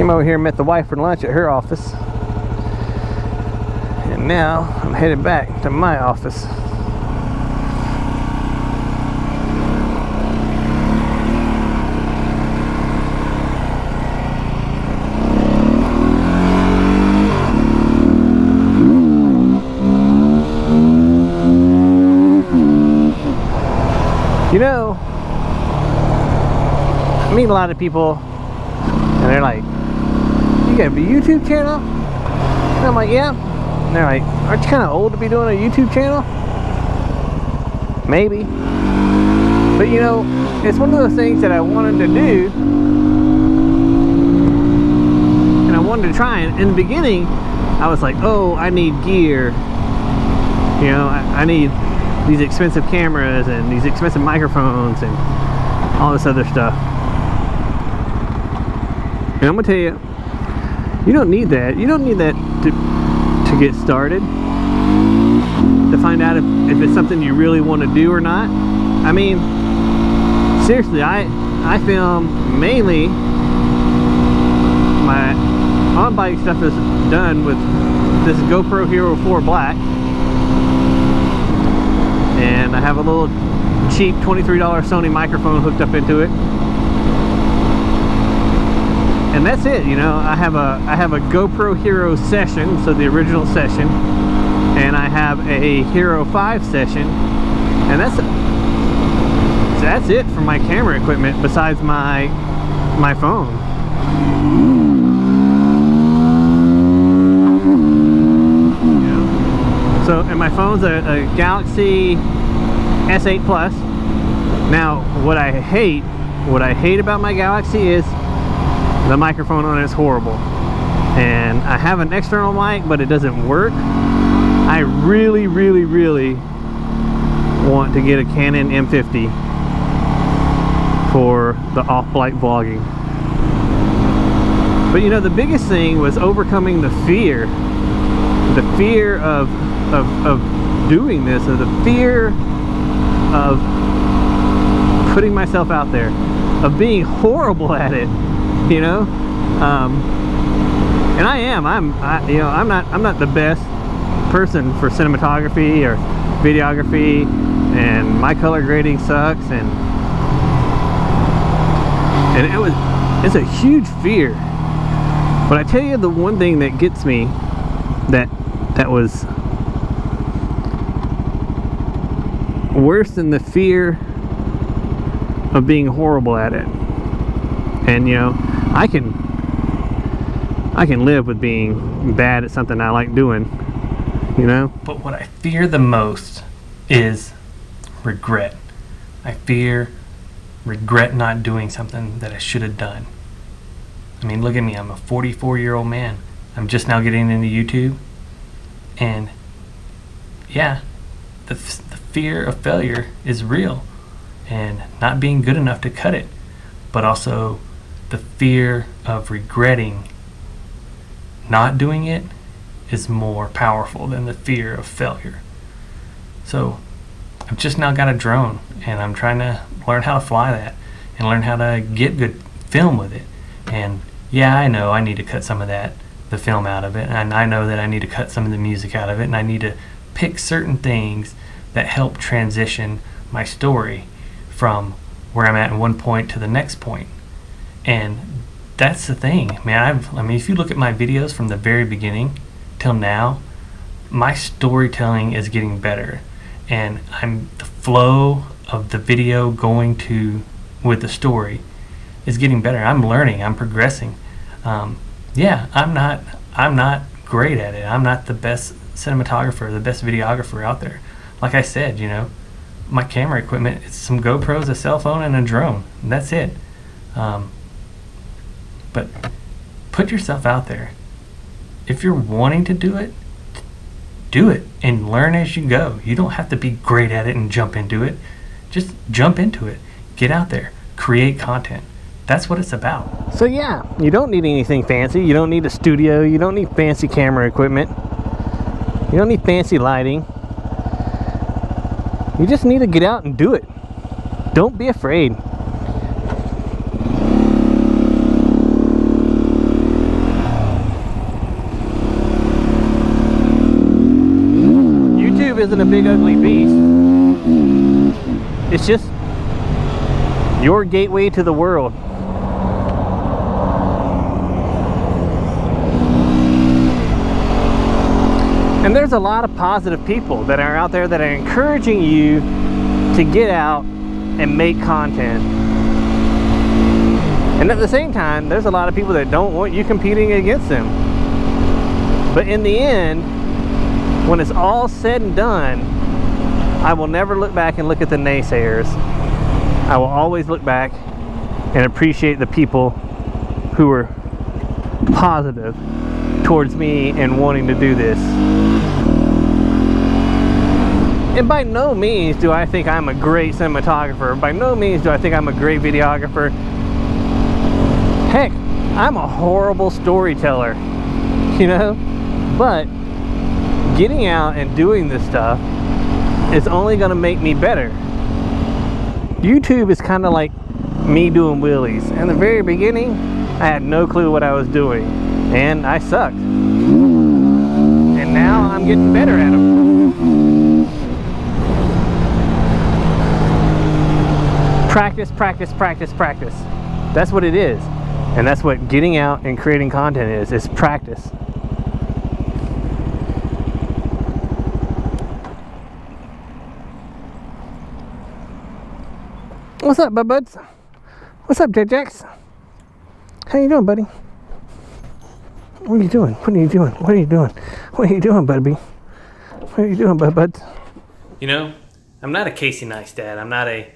Came over here and met the wife for lunch at her office. And now I'm headed back to my office. You know, I meet a lot of people and they're like, you got a YouTube channel? And I'm like, yeah. And they're like, aren't you kind of old to be doing a YouTube channel? Maybe. But you know, it's one of those things that I wanted to do and I wanted to try. And in the beginning, I was like, oh, I need gear. You know, I need these expensive cameras and these expensive microphones and all this other stuff. And I'm gonna tell you, you don't need that. You don't need that to get started, to find out if it's something you really want to do or not. I mean, seriously, I film mainly, my on-bike stuff is done with this GoPro Hero 4 Black. And I have a little cheap $23 Sony microphone hooked up into it, and that's it. You know, I have a GoPro Hero Session, so the original Session, and I have a Hero 5 Session, and that's it for my camera equipment besides my phone. So, and my phone's a Galaxy S8 Plus. Now, what I hate about my Galaxy is the microphone on it is horrible. And I have an external mic, but it doesn't work. I really, really, really want to get a Canon M50 for the off-bike vlogging. But you know, the biggest thing was overcoming the fear of doing this, or the fear of putting myself out there, of being horrible at it, you know. And I'm not the best person for cinematography or videography, and my color grading sucks, and it's a huge fear. But I tell you, the one thing that gets me, that was worse than the fear of being horrible at it. And you know, I can live with being bad at something I like doing, you know. But what I fear the most is regret. I fear regret not doing something that I should have done. I mean, look at me, I'm a 44-year-old man. I'm just now getting into YouTube, and yeah, the fear of failure is real, and not being good enough to cut it, but also the fear of regretting not doing it is more powerful than the fear of failure. So I've just now got a drone, and I'm trying to learn how to fly that and learn how to get good film with it. And yeah, I know I need to cut some of the film out of it, and I know that I need to cut some of the music out of it, and I need to pick certain things that help transition my story from where I'm at in one point to the next point. And that's the thing, man. I mean, if you look at my videos from the very beginning till now, my storytelling is getting better, and the flow of the video going to with the story is getting better. I'm learning, I'm progressing. Yeah, I'm not great at it. I'm not the best cinematographer, the best videographer out there. Like I said, you know, my camera equipment, it's some GoPros, a cell phone, and a drone, and that's it. But put yourself out there. If you're wanting to do it and learn as you go. You don't have to be great at it and jump into it. Just jump into it. Get out there. Create content. That's what it's about. So yeah, you don't need anything fancy. You don't need a studio. You don't need fancy camera equipment. You don't need fancy lighting. You just need to get out and do it. Don't be afraid. isn't a big ugly beast. It's just your gateway to the world. And there's a lot of positive people that are out there that are encouraging you to get out and make content. And at the same time, there's a lot of people that don't want you competing against them. But in the end, when it's all said and done, I will never look back and look at the naysayers. I will always look back and appreciate the people who are positive towards me and wanting to do this. And by no means do I think I'm a great cinematographer. By no means do I think I'm a great videographer. Heck, I'm a horrible storyteller, you know? But getting out and doing this stuff is only gonna make me better. YouTube is kind of like me doing wheelies. In the very beginning, I had no clue what I was doing, and I sucked. And now I'm getting better at them. Practice, practice, practice, practice. That's what it is. And that's what getting out and creating content is practice. What's up, buds? What's up, Jax? How you doing, buddy? What are you doing? What are you doing? What are you doing? What are you doing, buddy? What are you doing, buds? You know, I'm not a Casey Neistat. I'm not a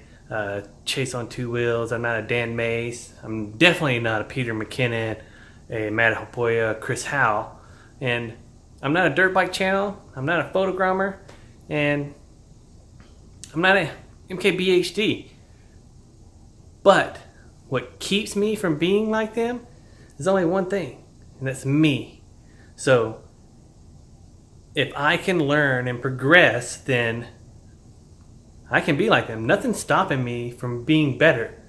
Chase on Two Wheels. I'm not a Dan Mace. I'm definitely not a Peter McKinnon, a Matt Hopoya, Chris Howe. And I'm not a dirt bike channel. I'm not a photogrammer. And I'm not a MKBHD. But what keeps me from being like them is only one thing, and that's me. So if I can learn and progress, then I can be like them. Nothing's stopping me from being better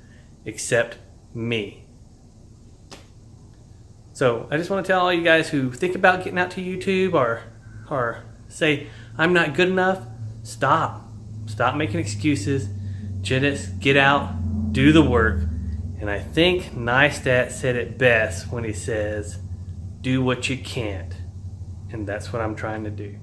except me. So I just want to tell all you guys who think about getting out to YouTube or say I'm not good enough, stop making excuses. Just get out, do the work. And I think Neistat said it best when he says, do what you can't. And that's what I'm trying to do.